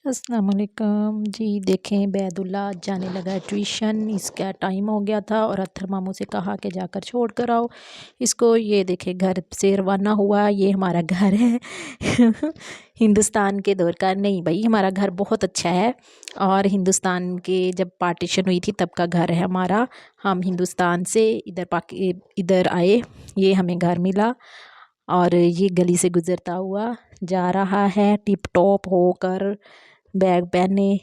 अस्सलाम वालेकुम जी। देखें बैदुल्ला जाने लगा ट्यूशन, इसका टाइम हो गया था और अत्थर मामू से कहा कि जाकर छोड़ कर आओ इसको। ये देखें घर से रवाना हुआ, ये हमारा घर है हिंदुस्तान के दौर का नहीं भाई, हमारा घर बहुत अच्छा है और हिंदुस्तान के जब पार्टीशन हुई थी तब का घर है हमारा। हम हिंदुस्तान से इधर आए, ये हमें घर मिला और ये गली से गुज़रता हुआ जा रहा है टिप टॉप होकर, बैग पहने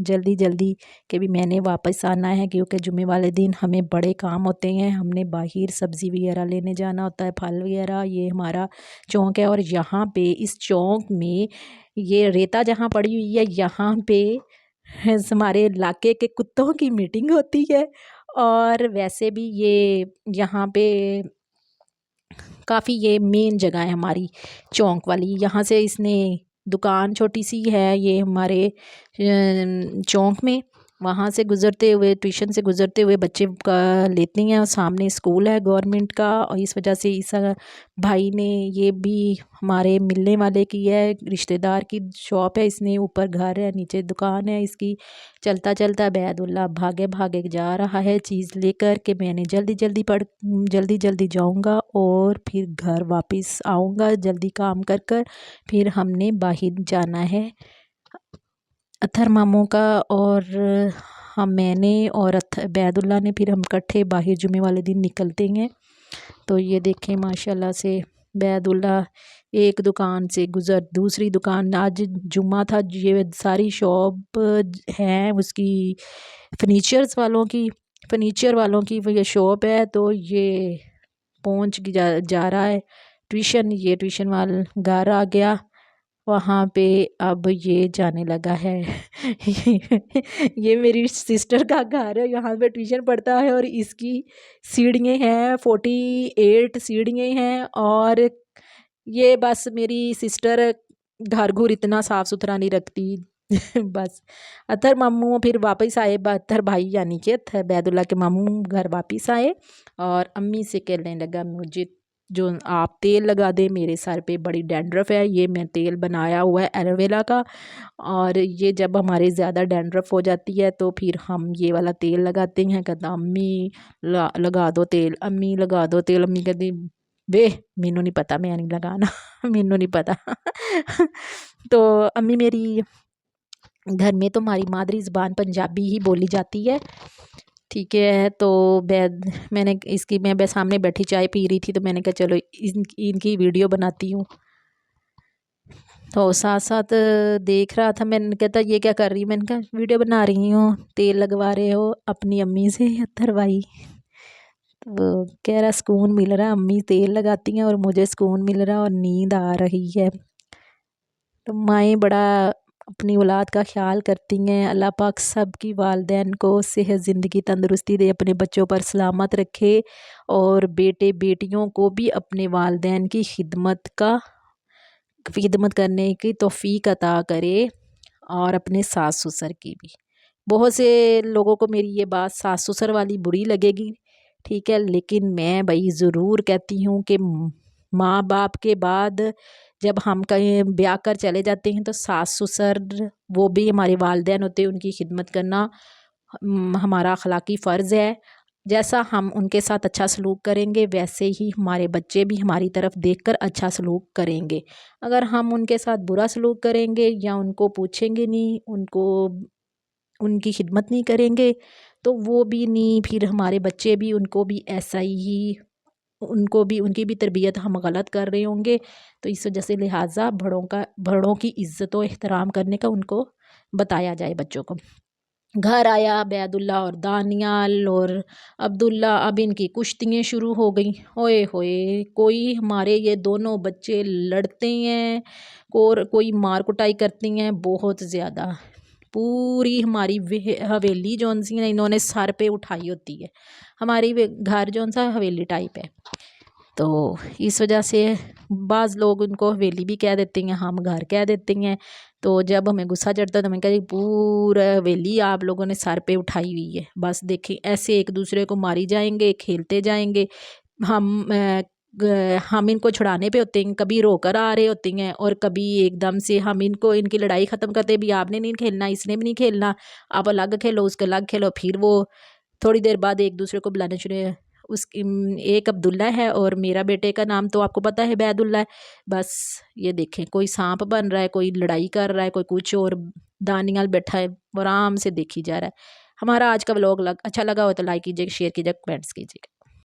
जल्दी जल्दी कि भी मैंने वापस आना है, क्योंकि जुम्मे वाले दिन हमें बड़े काम होते हैं। हमने बाहर सब्ज़ी वगैरह लेने जाना होता है, फल वगैरह। ये हमारा चौक है और यहाँ पे इस चौक में ये रेता जहाँ पड़ी हुई है, यहाँ पे हमारे इलाके के कुत्तों की मीटिंग होती है। और वैसे भी ये यहाँ पे काफ़ी ये मेन जगह है हमारी चौक वाली। यहाँ से इसने दुकान छोटी सी है ये हमारे चौक में, वहाँ से गुज़रते हुए ट्यूशन से गुज़रते हुए बच्चे का लेते हैं और सामने स्कूल है गवर्नमेंट का। और इस वजह से इस भाई ने, ये भी हमारे मिलने वाले की है, रिश्तेदार की शॉप है, इसने ऊपर घर है नीचे दुकान है इसकी। चलता चलता बैदुल्ला भागे भागे जा रहा है चीज़ लेकर के मैंने जल्दी जल्दी जाऊंगा और फिर घर वापस आऊँगा जल्दी काम कर कर। फिर हमने बाहर जाना है अत्थर मामू का और मैंने और बैदुल्ला ने, फिर हम इकट्ठे बाहर जुमे वाले दिन निकलते हैं। तो ये देखें माशाल्लाह से बैदुल्ला एक दुकान से गुज़र दूसरी दुकान, आज जुम्मा था, ये सारी शॉप हैं उसकी फर्नीचर वालों की वो ये शॉप है। तो ये पहुंच जा रहा है ट्यूशन, ये ट्यूशन वाला घर आ गया वहाँ पे, अब ये जाने लगा है ये मेरी सिस्टर का घर है, यहाँ पे ट्यूशन पढ़ता है और इसकी सीढ़ियाँ हैं 48 सीढ़ियाँ हैं। और ये बस मेरी सिस्टर घर घुर इतना साफ़ सुथरा नहीं रखती बस। अत्थर मामू फिर वापस आए, अत्थर भाई यानी कि अत्थर बैदुल्ला के मामू घर वापस आए और अम्मी से कहने लगा मुझे जो आप तेल लगा दे, मेरे सर पे बड़ी डैंड्रफ है। ये मैं तेल बनाया हुआ है एलोवेरा का, और ये जब हमारे ज़्यादा डैंड्रफ हो जाती है तो फिर हम ये वाला तेल लगाते हैं। कहता अम्मी लगा दो तेल, अम्मी लगा दो तेल। अम्मी कहती वे मैनू नहीं पता, मैं नहीं लगाना मैनू नहीं पता तो अम्मी मेरी घर में तो हमारी मादरी ज़बान पंजाबी ही बोली जाती है, ठीक है। तो मैंने इसकी मैं सामने बैठी चाय पी रही थी तो मैंने कहा चलो इनकी वीडियो बनाती हूँ। तो साथ साथ देख रहा था, मैंने कहता ये क्या कर रही है, मैंने कहा वीडियो बना रही हूँ, तेल लगवा रहे हो अपनी अम्मी से अत्थर भाई। तो कह रहा सुकून मिल रहा, अम्मी तेल लगाती हैं और मुझे सुकून मिल रहा और नींद आ रही है। तो माएँ बड़ा अपनी औलाद का ख्याल करती हैं। अल्लाह पाक सब की वालदैन को सेहत ज़िंदगी तंदुरुस्ती दे, अपने बच्चों पर सलामत रखे और बेटे बेटियों को भी अपने वालदैन की खिदमत करने की तौफ़ीक अता करे और अपने सास ससुर की भी। बहुत से लोगों को मेरी ये बात सास ससुर वाली बुरी लगेगी, ठीक है, लेकिन मैं भाई ज़रूर कहती हूँ कि माँ बाप के बाद जब हम कहीं ब्याह कर चले जाते हैं तो सास ससुर वो भी हमारे वालिदैन होते हैं, उनकी खिदमत करना हमारा अखलाकी फ़र्ज़ है। जैसा हम उनके साथ अच्छा सलूक करेंगे वैसे ही हमारे बच्चे भी हमारी तरफ देखकर अच्छा सलूक करेंगे। अगर हम उनके साथ बुरा सलूक करेंगे या उनको पूछेंगे नहीं, उनकी खिदमत नहीं करेंगे तो वो भी नहीं, फिर हमारे बच्चे भी उनको भी ऐसा ही उनकी भी तरबियत हम गलत कर रहे होंगे। तो इस वजह से लिहाजा बड़ों की इज़्ज़त व एहतराम करने का उनको बताया जाए बच्चों को। घर आया बैदुल्ला और दानियाल और अब्दुल्ला, अब इनकी कुश्तियाँ शुरू हो गई। ओए होए, कोई हमारे ये दोनों बच्चे लड़ते हैं और कोई मार कुटाई करती हैं बहुत ज़्यादा। पूरी हमारी हवेली जौन सी है इन्होंने सर पे उठाई होती है। हमारी घर जौन सा हवेली टाइप है, तो इस वजह से बाज़ लोग उनको हवेली भी कह देते हैं, हम घर कह देते हैं। तो जब हमें गुस्सा चढ़ता है तो मैं कहती पूरा हवेली आप लोगों ने सर पे उठाई हुई है। बस देखें ऐसे एक दूसरे को मारी जाएंगे, खेलते जाएंगे। हम ہم ان کو چھڑانے پہ ہوتے ہیں، کبھی رو کر آ رہے ہوتے ہیں اور کبھی ایک دم سے ہم ان کو ان کی لڑائی ختم کرتے بھی آپ نے نہیں کھیلنا، اس نے بھی نہیں کھیلنا، آپ الگ کھیلو، اس کے الگ کھیلو، پھر وہ تھوڑی دیر بعد ایک دوسرے کو بلانے شروع۔ اس کی ایک عبداللہ ہے اور میرا بیٹے کا نام تو آپ کو پتہ ہے عبید اللہ ہے۔ بس یہ دیکھیں کوئی سانپ بن رہا ہے، کوئی لڑائی کر رہا ہے، کوئی کچھ، اور دانیال بیٹھا ہے آرام سے دیکھی جا رہا ہے۔ ہمارا آج کا ولاگ اچھا لگا ہو تو لائک کیجیے، شیئر کیجیے، کمنٹس کیجیے۔